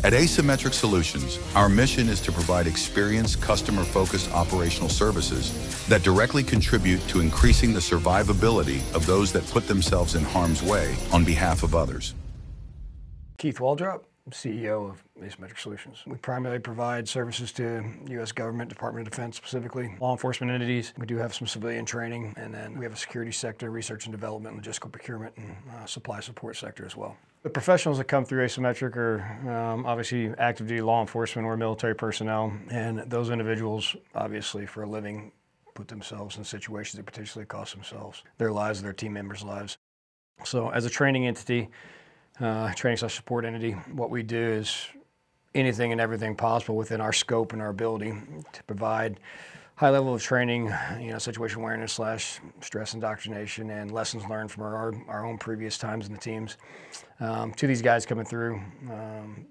At Asymmetric Solutions, our mission is to provide experienced, customer-focused operational services that directly contribute to increasing the survivability of those that put themselves in harm's way on behalf of others. Keith Waldrop, CEO of Asymmetric Solutions. We primarily provide services to U.S. government, Department of Defense specifically, law enforcement entities. We do have some civilian training, and then we have a security sector, research and development, logistical procurement, and supply support sector as well. The professionals that come through Asymmetric are obviously active duty law enforcement or military personnel, and those individuals, obviously, for a living, put themselves in situations that potentially cost themselves their lives, their team members' lives. So as a training entity, training/support entity, what we do is anything and everything possible within our scope and our ability to provide high level of training, situation awareness / stress indoctrination and lessons learned from our own previous times in the teams to these guys coming through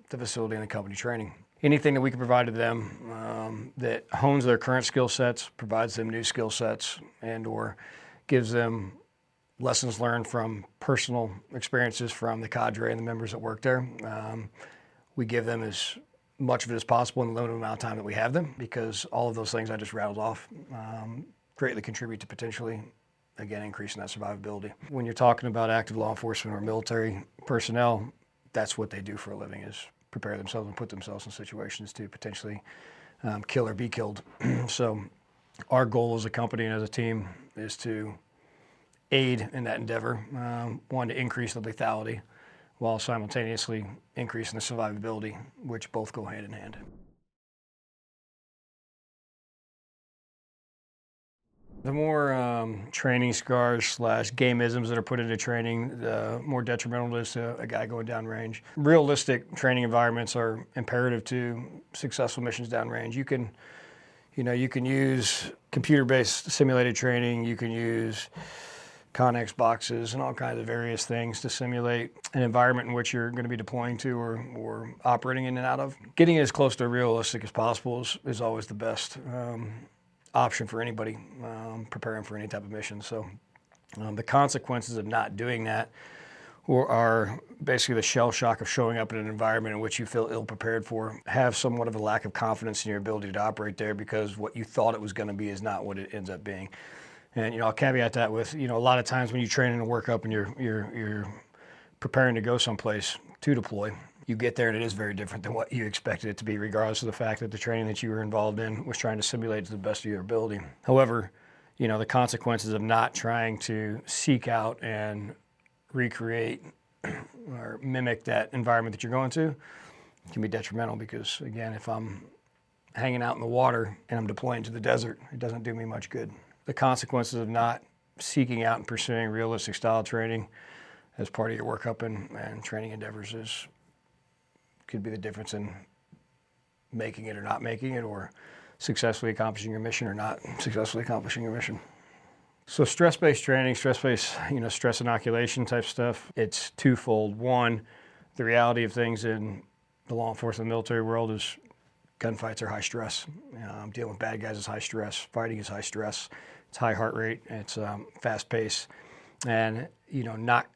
the facility and the company training. Anything that we can provide to them that hones their current skill sets, provides them new skill sets, and or gives them lessons learned from personal experiences from the cadre and the members that work there. We give them as much of it as possible in the limited amount of time that we have them, because all of those things I just rattled off greatly contribute to potentially, again, increasing that survivability. When you're talking about active law enforcement or military personnel, that's what they do for a living, is prepare themselves and put themselves in situations to potentially kill or be killed. So our goal as a company and as a team is to aid in that endeavor, one, to increase the lethality while simultaneously increasing the survivability, which both go hand in hand. The more training scars / gameisms that are put into training, the more detrimental it is to a guy going downrange. Realistic training environments are imperative to successful missions downrange. You can use computer-based simulated training. You can use Connex boxes and all kinds of various things to simulate an environment in which you're going to be deploying to or operating in and out of. Getting as close to realistic as possible is always the best option for anybody preparing for any type of mission. So the consequences of not doing that are basically the shell shock of showing up in an environment in which you feel ill-prepared for, have somewhat of a lack of confidence in your ability to operate there because what you thought it was going to be is not what it ends up being. And I'll caveat that with a lot of times when you train and work up and you're preparing to go someplace to deploy, you get there and it is very different than what you expected it to be, regardless of the fact that the training that you were involved in was trying to simulate to the best of your ability. However, the consequences of not trying to seek out and recreate or mimic that environment that you're going to can be detrimental, because again, if I'm hanging out in the water and I'm deploying to the desert, it doesn't do me much good. The consequences of not seeking out and pursuing realistic style training as part of your workup and training endeavors could be the difference in making it or not making it, or successfully accomplishing your mission or not successfully accomplishing your mission. So stress-based training, stress-based, stress inoculation type stuff, it's twofold. One, the reality of things in the law enforcement military world is gunfights are high stress. Dealing with bad guys is high stress. Fighting is high stress. It's high heart rate. It's fast pace. And, not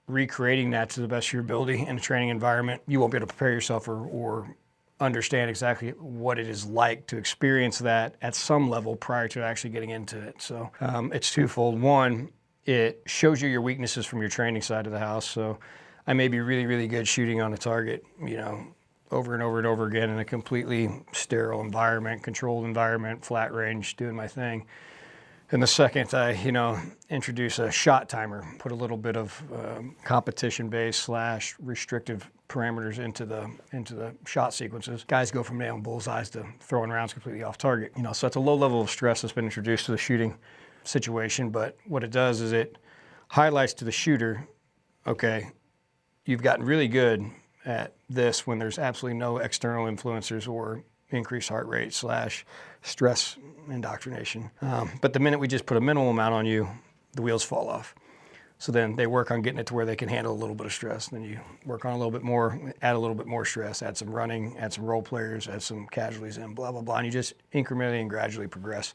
recreating that to the best of your ability in a training environment, you won't be able to prepare yourself or understand exactly what it is like to experience that at some level prior to actually getting into it. So it's twofold. One, it shows you your weaknesses from your training side of the house. So I may be really, really good shooting on a target, over and over and over again in a completely sterile environment, controlled environment, flat range, doing my thing. And the second I, introduce a shot timer, put a little bit of competition-based / restrictive parameters into the shot sequences, guys go from nailing bullseyes to throwing rounds completely off target. So that's a low level of stress that's been introduced to the shooting situation. But what it does is it highlights to the shooter, okay, you've gotten really good at this when there's absolutely no external influencers or increased heart rate / stress indoctrination. But the minute we just put a minimal amount on you, the wheels fall off. So then they work on getting it to where they can handle a little bit of stress. Then you work on a little bit more, add a little bit more stress, add some running, add some role players, add some casualties in, blah, blah, blah. And you just incrementally and gradually progress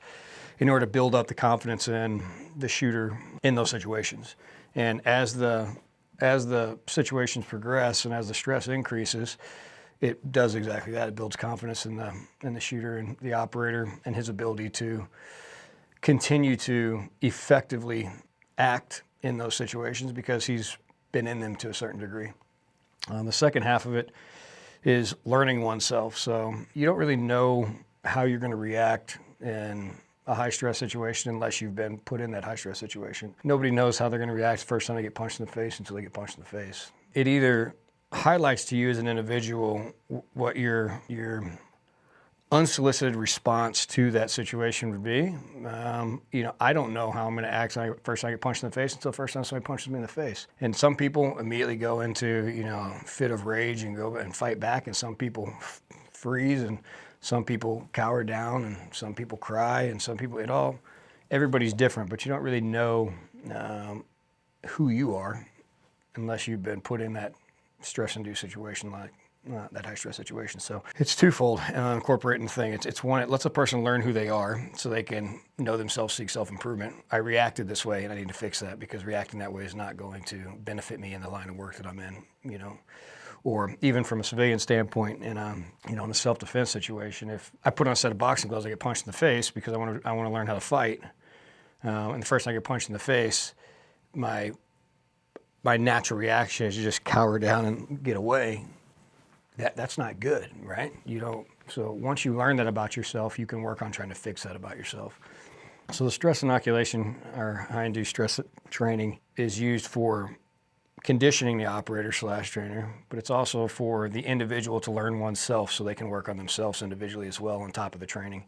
in order to build up the confidence in the shooter in those situations. And as the situations progress and as the stress increases, it does exactly that. It builds confidence in the shooter and the operator and his ability to continue to effectively act in those situations because he's been in them to a certain degree. The second half of it is learning oneself. So you don't really know how you're going to react in a high stress situation unless you've been put in that high stress situation. Nobody knows how they're going to react the first time they get punched in the face until they get punched in the face. It either highlights to you as an individual what your unsolicited response to that situation would be. I don't know how I'm going to act first time I get punched in the face until the first time somebody punches me in the face. And some people immediately go into, a fit of rage and go and fight back, and some people freeze, and some people cower down, and some people cry, and some people, everybody's different, but you don't really know who you are unless you've been put in that stress-induced situation like that high stress situation. So it's twofold, incorporating the thing. It's one, it lets a person learn who they are so they can know themselves, seek self-improvement. I reacted this way and I need to fix that because reacting that way is not going to benefit me in the line of work that I'm in, Or even from a civilian standpoint in a self-defense situation, if I put on a set of boxing gloves, I get punched in the face because I want to learn how to fight. And the first time I get punched in the face, my natural reaction is to just cower down and get away. That's not good, right? So once you learn that about yourself, you can work on trying to fix that about yourself. So the stress inoculation or high-induced stress training is used for conditioning the operator/trainer, but it's also for the individual to learn oneself so they can work on themselves individually as well on top of the training.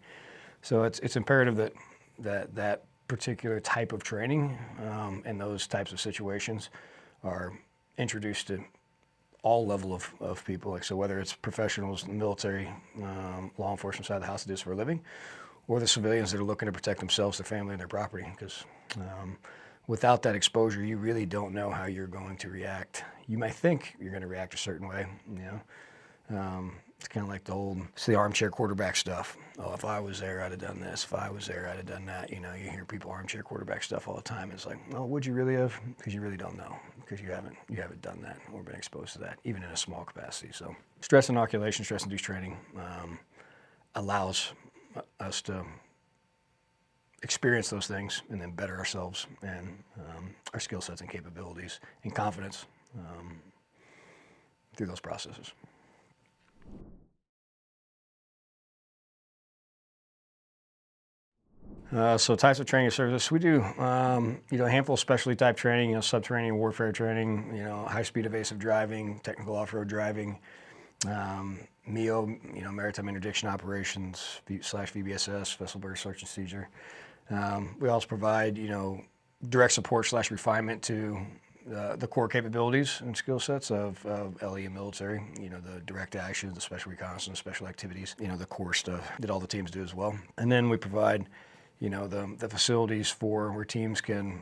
So it's imperative that particular type of training and those types of situations are introduced to all level of people. So whether it's professionals in the military, law enforcement side of the house that do this for a living, or the civilians that are looking to protect themselves, their family, and their property. Because without that exposure, you really don't know how you're going to react. You might think you're going to react a certain way, It's kind of like the armchair quarterback stuff. Oh, if I was there, I'd have done this. If I was there, I'd have done that. You hear people armchair quarterback stuff all the time. It's like, oh, would you really have? Because you really don't know, because you haven't done that or been exposed to that, even in a small capacity. So stress inoculation, stress-induced training allows us to experience those things and then better ourselves and our skill sets and capabilities and confidence through those processes. So types of training and services, we do, a handful of specialty type training, sub-training, warfare training, high-speed evasive driving, technical off-road driving, MEO, maritime interdiction operations, /VBSS, vessel burst search and seizure. We also provide, direct support / refinement to the core capabilities and skill sets of LE and military, the direct actions, the special reconnaissance, special activities, the core stuff that all the teams do as well. And then we provide, the facilities for where teams can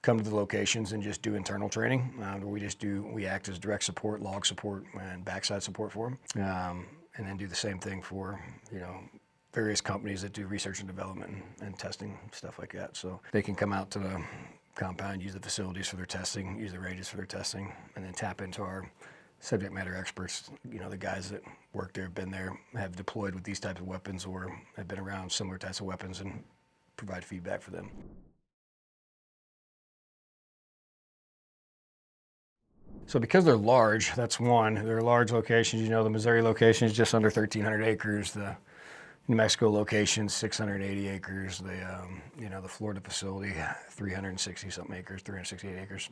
come to the locations and just do internal training. We act as direct support, log support, and backside support for them. And then do the same thing for, various companies that do research and development and testing, stuff like that. So they can come out to the compound, use the facilities for their testing, use the ranges for their testing, and then tap into our subject matter experts, the guys that work there, been there, have deployed with these types of weapons or have been around similar types of weapons, and provide feedback for them. So because they're large, that's one. They're large locations. The Missouri location is just under 1,300 acres. The New Mexico location, 680 acres. The Florida facility, 360-something acres, 368 acres.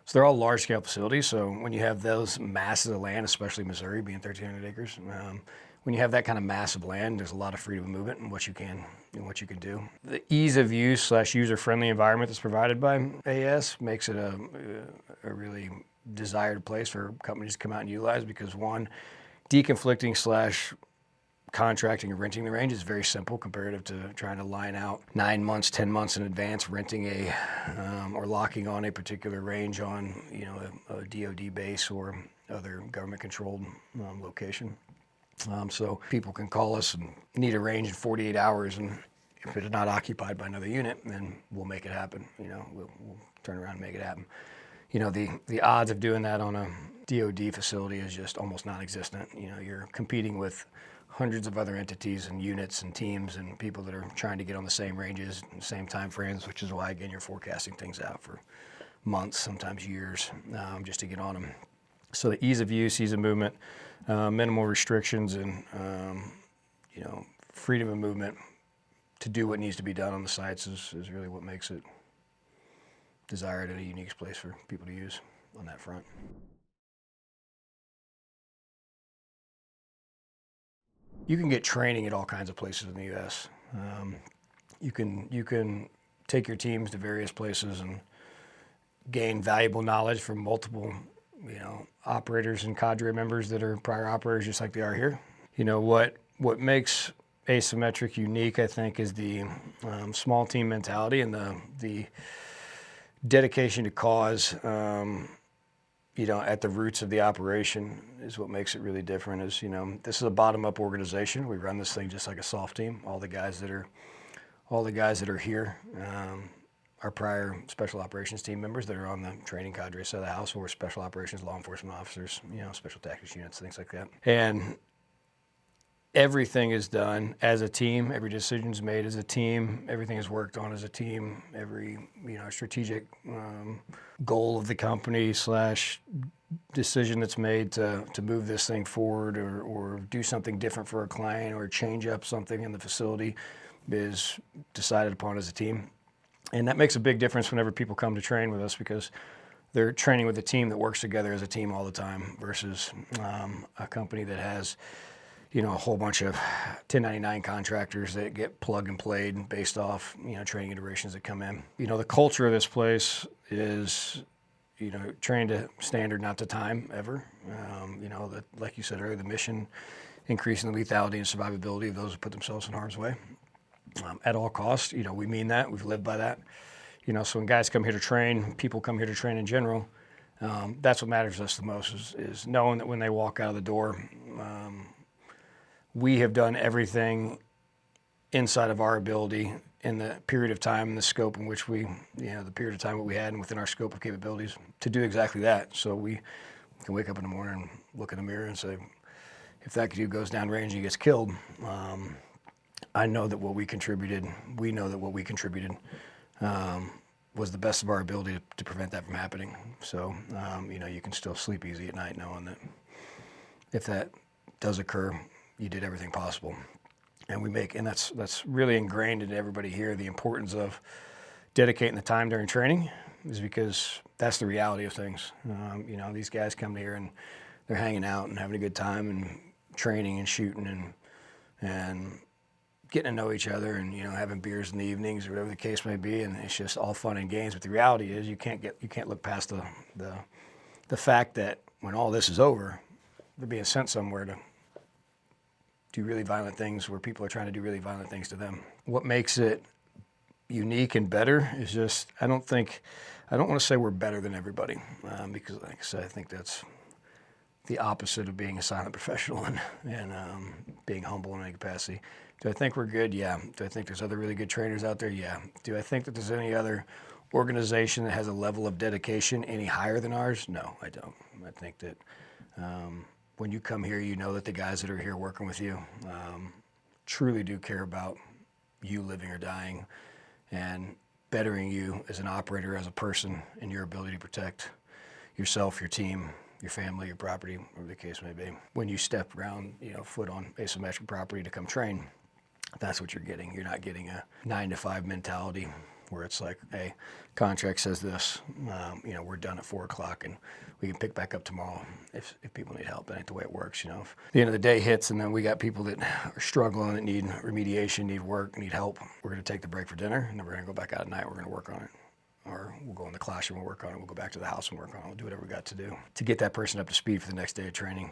So they're all large-scale facilities. So when you have those masses of land, especially Missouri being 1,300 acres, when you have that kind of massive land, there's a lot of freedom of movement and what you can do. The ease of use / user-friendly environment that's provided by AS makes it a really desired place for companies to come out and utilize, because one, deconflicting / contracting and renting the range is very simple comparative to trying to line out 9 months, 10 months in advance, renting or locking on a particular range on a DoD base or other government-controlled location. So people can call us and need a range in 48 hours, and if it's not occupied by another unit, then we'll make it happen. We'll turn around and make it happen. The odds of doing that on a DoD facility is just almost non-existent. You know, you're competing with hundreds of other entities and units and teams and people that are trying to get on the same ranges and same time frames, which is why, again, you're forecasting things out for months, sometimes years, just to get on them. So the ease of use, ease of movement, minimal restrictions, and you know, freedom of movement to do what needs to be done on the sites is really what makes it desired and a unique place for people to use on that front. You can get training at all kinds of places in the U.S. You can take your teams to various places and gain valuable knowledge from multiple, you know, operators and cadre members that are prior operators, just like they are here. You know, what makes Asymmetric unique, I think, is the small team mentality and the dedication to cause. You know, at the roots of the operation is what makes it really different. Is, you know, this is a bottom-up organization. We run this thing just like a soft team. All the guys that are here are prior special operations team members that are on the training cadre side of the house, or special operations law enforcement officers, you know, special tactics units, things like that. And everything is done as a team. Every decision's made as a team. Everything is worked on as a team. Every, you know, strategic goal of the company / decision that's made to move this thing forward or do something different for a client or change up something in the facility is decided upon as a team. And that makes a big difference whenever people come to train with us, because they're training with a team that works together as a team all the time versus a company that has, you know, a whole bunch of 1099 contractors that get plug and played based off, you know, training iterations that come in. You know, the culture of this place is, you know, trained to standard, not to time, ever. You know, like you said earlier, the mission, increasing the lethality and survivability of those who put themselves in harm's way at all costs. You know, we mean that. We've lived by that. You know, so when guys come here to train, people come here to train in general, that's what matters to us the most is knowing that when they walk out of the door, we have done everything inside of our ability in the period of time and the scope in which we, you know, the period of time that we had and within our scope of capabilities to do exactly that. So we can wake up in the morning and look in the mirror and say, if that dude goes down range and he gets killed, I know that what we contributed, we know that what we contributed was the best of our ability to prevent that from happening. So, you know, you can still sleep easy at night knowing that if that does occur, you did everything possible. And that's really ingrained into everybody here. The importance of dedicating the time during training is because that's the reality of things. You know, these guys come here and they're hanging out and having a good time and training and shooting and getting to know each other and, you know, having beers in the evenings or whatever the case may be. And it's just all fun and games. But the reality is you can't look past the fact that when all this is over, they're being sent somewhere to do really violent things where people are trying to do really violent things to them. What makes it unique and better is just, I don't want to say we're better than everybody, because like I said, I think that's the opposite of being a silent professional and being humble in any capacity. Do I think we're good? Yeah. Do I think there's other really good trainers out there? Yeah. Do I think that there's any other organization that has a level of dedication any higher than ours? No, I don't. I think that when you come here, you know that the guys that are here working with you truly do care about you living or dying and bettering you as an operator, as a person, and your ability to protect yourself, your team, your family, your property, whatever the case may be. When you step around, you know, foot on asymmetric property to come train, that's what you're getting. You're not getting a 9-to-5 mentality where it's like, hey, contract says this, you know, we're done at 4 o'clock and we can pick back up tomorrow if people need help. That ain't the way it works, you know. If the end of the day hits and then we got people that are struggling, that need remediation, need work, need help, we're gonna take the break for dinner and then we're gonna go back out at night, we're gonna work on it. Or we'll go in the classroom and work on it, we'll go back to the house and work on it, we'll do whatever we got to do to get that person up to speed for the next day of training,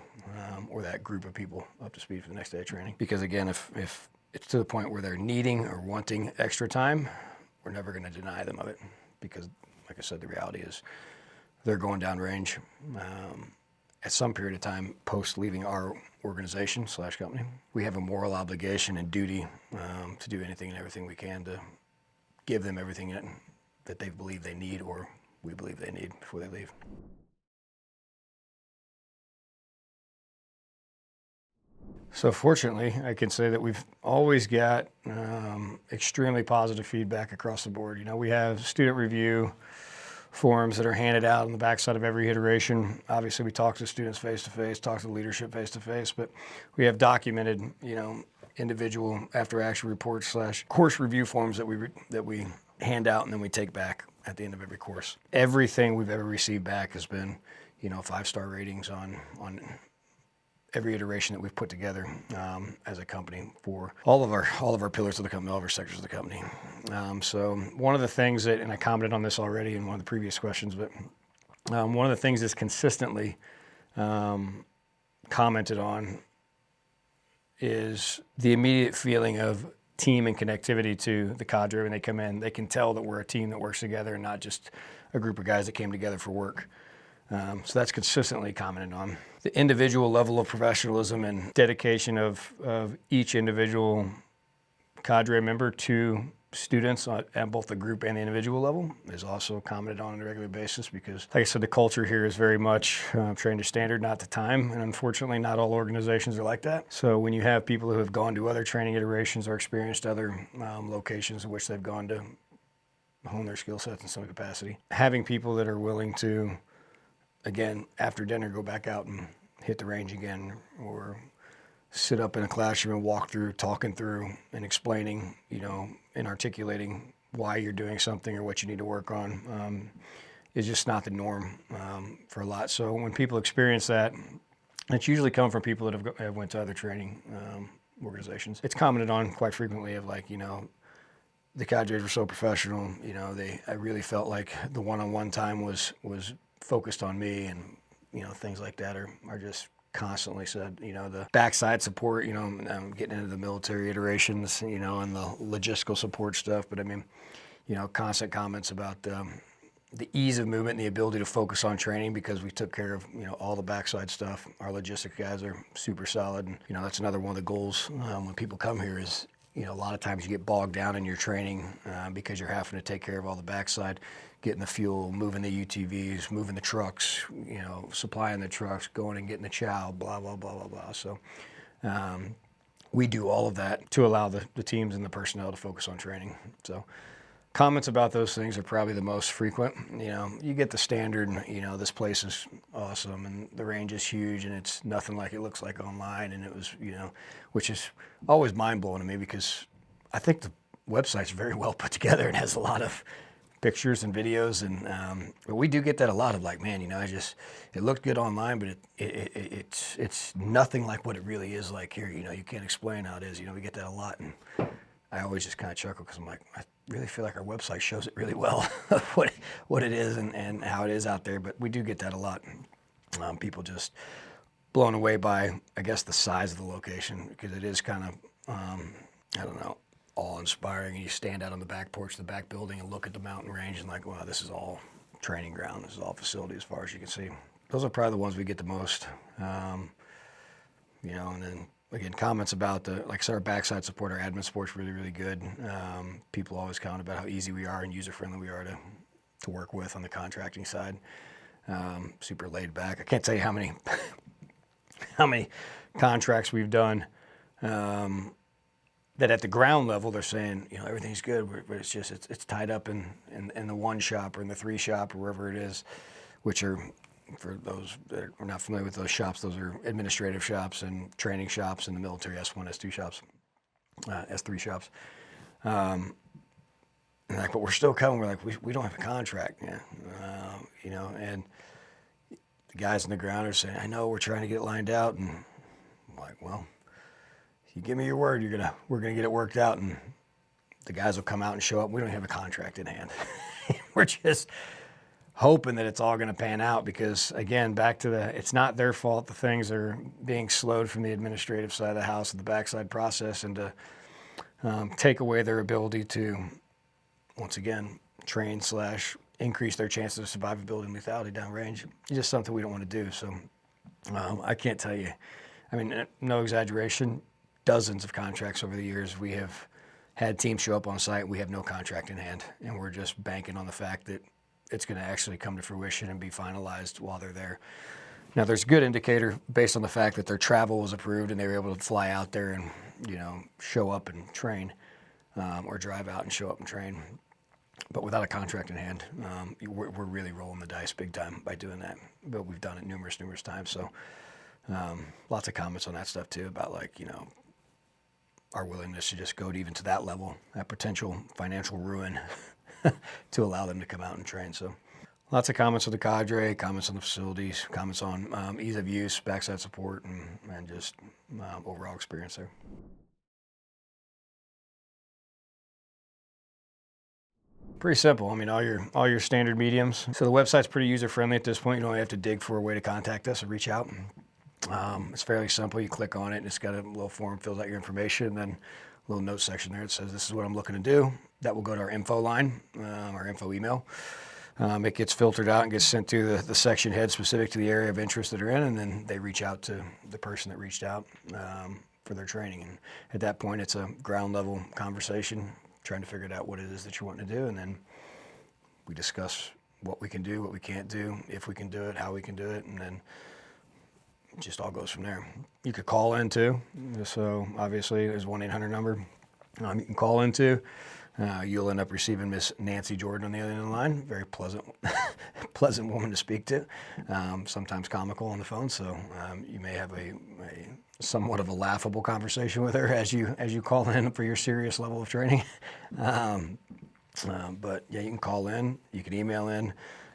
or that group of people up to speed for the next day of training. Because again, if it's to the point where they're needing or wanting extra time, we're never going to deny them of it, because like I said, the reality is they're going down range at some period of time post leaving our organization / company. We have a moral obligation and duty to do anything and everything we can to give them everything that they believe they need or we believe they need before they leave. So fortunately, I can say that we've always got extremely positive feedback across the board. We have student review forms that are handed out on the backside of every iteration. Obviously, we talk to students face-to-face, talk to leadership face-to-face, but we have documented, individual after-action reports / course review forms that we hand out and then we take back at the end of every course. Everything we've ever received back has been, 5-star ratings on every iteration that we've put together as a company for all of our pillars of the company, all of our sectors of the company. So one of the things that, and I commented on this already in one of the previous questions, but one of the things that's consistently commented on is the immediate feeling of team and connectivity to the cadre when they come in. They can tell that we're a team that works together and not just a group of guys that came together for work. So that's consistently commented on. The individual level of professionalism and dedication of each individual cadre member to students at both the group and the individual level is also commented on a regular basis because, like I said, the culture here is very much trained to standard, not to time, and unfortunately not all organizations are like that. So when you have people who have gone to other training iterations or experienced other locations in which they've gone to hone their skill sets in some capacity, having people that are willing to, again, after dinner, go back out and hit the range again, or sit up in a classroom and walk through, talking through and explaining, and articulating why you're doing something or what you need to work on is just not the norm for a lot. So when people experience that, it's usually come from people that have went to other training organizations. It's commented on quite frequently of the cadres were so professional, I really felt like the one-on-one time was focused on me, and things like that are just constantly said. The backside support, I'm getting into the military iterations, and the logistical support stuff, but constant comments about the ease of movement and the ability to focus on training because we took care of all the backside stuff. Our logistic guys are super solid, and that's another one of the goals when people come here is a lot of times you get bogged down in your training because you're having to take care of all the backside, getting the fuel, moving the UTVs, moving the trucks, supplying the trucks, going and getting the chow, blah, blah, blah, blah, blah. So we do all of that to allow the teams and the personnel to focus on training. So comments about those things are probably the most frequent. You get the standard, this place is awesome and the range is huge and it's nothing like it looks like online, and it was, which is always mind-blowing to me because I think the website's very well put together and has a lot of pictures and videos, and but we do get that a lot of it looked good online, but it's nothing like what it really is like here. You can't explain how it is. We get that a lot, and I always just kind of chuckle because I'm like, I really feel like our website shows it really well what it is and how it is out there. But we do get that a lot. People just blown away by, I guess, the size of the location because it is kind of I don't know, awe-inspiring. And you stand out on the back porch of the back building and look at the mountain range and like, wow, this is all training ground. This is all facility as far as you can see. Those are probably the ones we get the most. And then again, comments about like I said, our backside support, our admin support's really, really good. People always comment about how easy we are and user-friendly we are to work with on the contracting side. Super laid back. I can't tell you how many contracts we've done that at the ground level they're saying, everything's good, but it's just it's tied up in the one shop or in the three shop or wherever it is, which are, for those that are not familiar with those shops, those are administrative shops and training shops in the military, S1, S2 shops, S3 shops. But we're still coming. We're like, we don't have a contract, and the guys on the ground are saying, I know, we're trying to get it lined out, and I'm like, well, if you give me your word, we're gonna get it worked out, and the guys will come out and show up. We don't have a contract in hand. We're just hoping that it's all going to pan out because, again, back to it's not their fault. The things are being slowed from the administrative side of the house and the backside process, and to take away their ability to, once again, train / increase their chances of survivability and lethality downrange is just something we don't want to do. So I can't tell you. No exaggeration, dozens of contracts over the years. We have had teams show up on site. We have no contract in hand, and we're just banking on the fact that it's going to actually come to fruition and be finalized while they're there. Now, there's a good indicator based on the fact that their travel was approved and they were able to fly out there and, show up and train, or drive out and show up and train. But without a contract in hand, we're really rolling the dice big time by doing that. But we've done it numerous times. So lots of comments on that stuff too about our willingness to just go even to that level, that potential financial ruin to allow them to come out and train. So lots of comments on the cadre, comments on the facilities, comments on ease of use, backside support, and just overall experience there. Pretty simple. I mean, all your standard mediums. So the website's pretty user friendly at this point. You don't have to dig for a way to contact us or reach out. It's fairly simple. You click on it, and it's got a little form, fills out your information, and then a little note section there that says this is what I'm looking to do. That will go to our info line, our info email. It gets filtered out and gets sent to the section head specific to the area of interest that are in, and then they reach out to the person that reached out for their training. And at that point, it's a ground level conversation, trying to figure out what it is that you want to do, and then we discuss what we can do, what we can't do, if we can do it, how we can do it, and then it just all goes from there. You could call in too. So obviously there's 1-800 number you can call into. You'll end up receiving Miss Nancy Jordan on the other end of the line. Very pleasant, pleasant woman to speak to. Sometimes comical on the phone, so you may have a somewhat of a laughable conversation with her as you call in for your serious level of training. But yeah, you can call in, you can email in.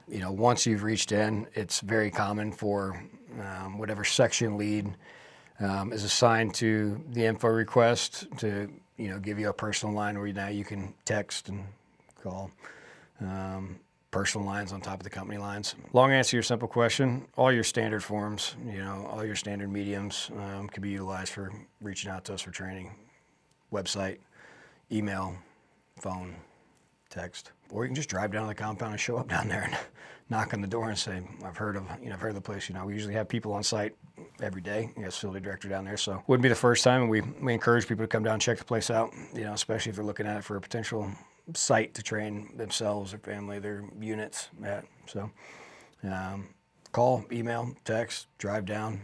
Once you've reached in, it's very common for whatever section lead is assigned to the info request to give you a personal line where now you can text and call. Personal lines on top of the company lines. Long answer to your simple question, all your standard forms, all your standard mediums can be utilized for reaching out to us for training. Website, email, phone, text, or you can just drive down to the compound and show up down there and knock on the door and say, I've heard of the place. We usually have people on site every day. Facility director down there, so wouldn't be the first time. And we encourage people to come down and check the place out. Especially if they're looking at it for a potential site to train themselves, their family, their units at. So call, email, text, drive down,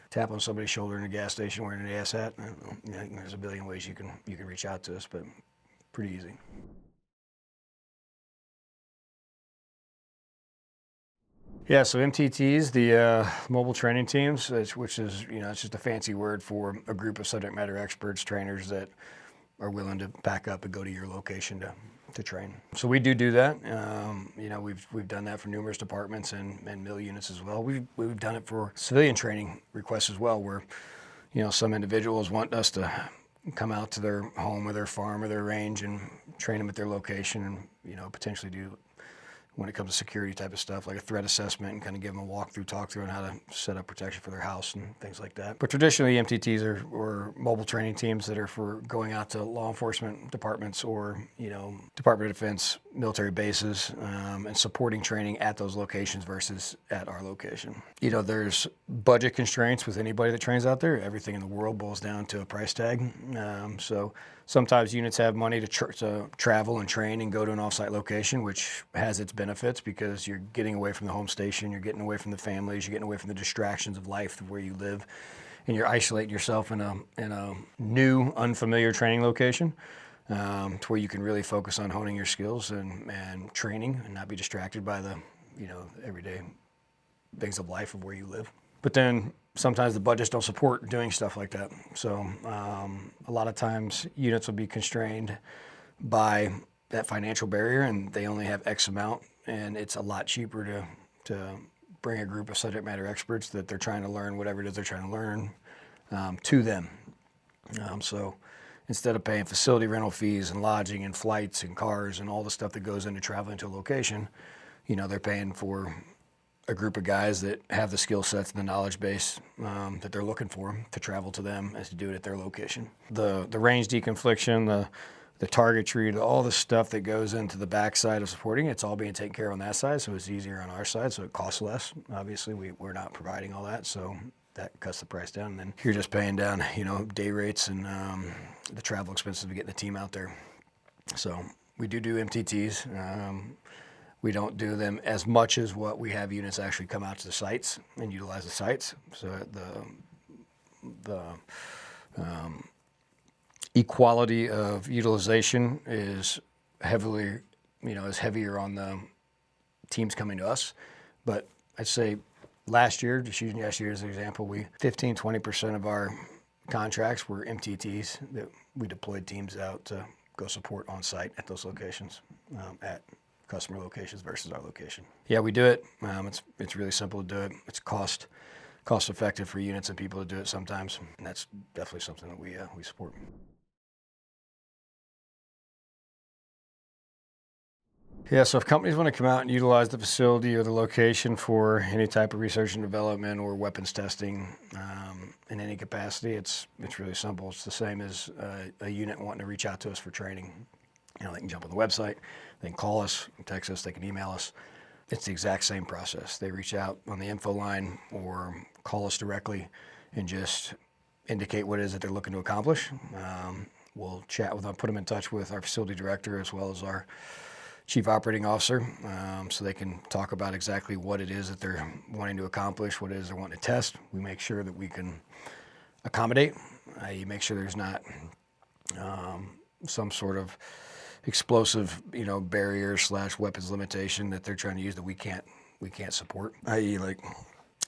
tap on somebody's shoulder in a gas station wearing an ass hat. There's a billion ways you can reach out to us, but pretty easy. Yeah, so MTTs, the mobile training teams, which is, it's just a fancy word for a group of subject matter experts, trainers that are willing to pack up and go to your location to train. So we do that. We've done that for numerous departments and mill units as well. We've done it for civilian training requests as well, where some individuals want us to come out to their home or their farm or their range and train them at their location, and potentially do, when it comes to security type of stuff, like a threat assessment, and kind of give them a talk-through on how to set up protection for their house and things like that. But traditionally, MTTs are mobile training teams that are for going out to law enforcement departments or, Department of Defense military bases and supporting training at those locations versus at our location. There's budget constraints with anybody that trains out there. Everything in the world boils down to a price tag. So sometimes units have money to travel and train and go to an off-site location, which has its benefits because you're getting away from the home station, you're getting away from the families, you're getting away from the distractions of life of where you live, and you're isolating yourself in a new, unfamiliar training location to where you can really focus on honing your skills and training and not be distracted by the everyday things of life of where you live. But then sometimes the budgets don't support doing stuff like that. So a lot of times units will be constrained by that financial barrier, and they only have X amount, and it's a lot cheaper to bring a group of subject matter experts that they're trying to learn whatever it is they're trying to learn to them. So instead of paying facility rental fees and lodging and flights and cars and all the stuff that goes into traveling to a location, they're paying for a group of guys that have the skill sets and the knowledge base that they're looking for to travel to them as to do it at their location. The range deconfliction, the targetry, all the stuff that goes into the backside of supporting, it's all being taken care of on that side, so it's easier on our side, so it costs less. Obviously, we're not providing all that, so that cuts the price down. And then you're just paying down, day rates and the travel expenses of getting the team out there. So we do MTTs. We don't do them as much as what we have units actually come out to the sites and utilize the sites. So the equality of utilization is heavily, is heavier on the teams coming to us. But I'd say last year, just using last year as an example, 20% of our contracts were MTTs that we deployed teams out to go support on site at those locations, at customer locations versus our location. Yeah, we do it. It's really simple to do it. It's cost effective for units and people to do it sometimes, and that's definitely something that we support. Yeah, so if companies want to come out and utilize the facility or the location for any type of research and development or weapons testing in any capacity, it's really simple. It's the same as a unit wanting to reach out to us for training. They can jump on the website, they can call us, text us, they can email us. It's the exact same process. They reach out on the info line or call us directly and just indicate what it is that they're looking to accomplish. We'll chat with them, put them in touch with our facility director as well as our Chief Operating Officer, so they can talk about exactly what it is that they're wanting to accomplish, what it is they're wanting to test. We make sure that we can accommodate, i.e. make sure there's not some sort of explosive, barrier / weapons limitation that they're trying to use that we can't support. I.e. like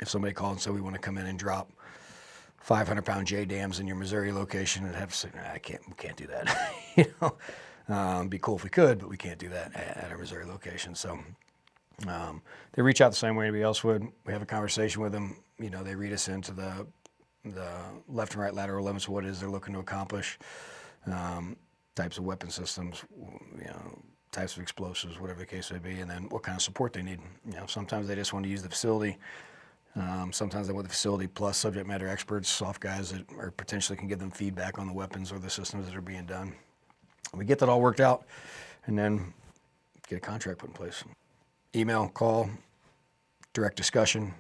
if somebody called and said we want to come in and drop 500-pound JDAMs in your Missouri location, and have to say, we can't do that. Be cool if we could, but we can't do that at our Missouri location. So they reach out the same way anybody else would. We have a conversation with them. They read us into the left and right lateral limits of what it is they're looking to accomplish, types of weapon systems, types of explosives, whatever the case may be, and then what kind of support they need. Sometimes they just want to use the facility. Sometimes they want the facility plus subject matter experts, soft guys that are potentially can give them feedback on the weapons or the systems that are being done. We get that all worked out and then get a contract put in place. Email, call, direct discussion,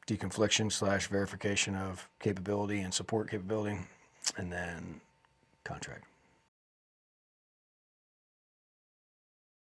deconfliction / verification of capability and support capability, and then contract.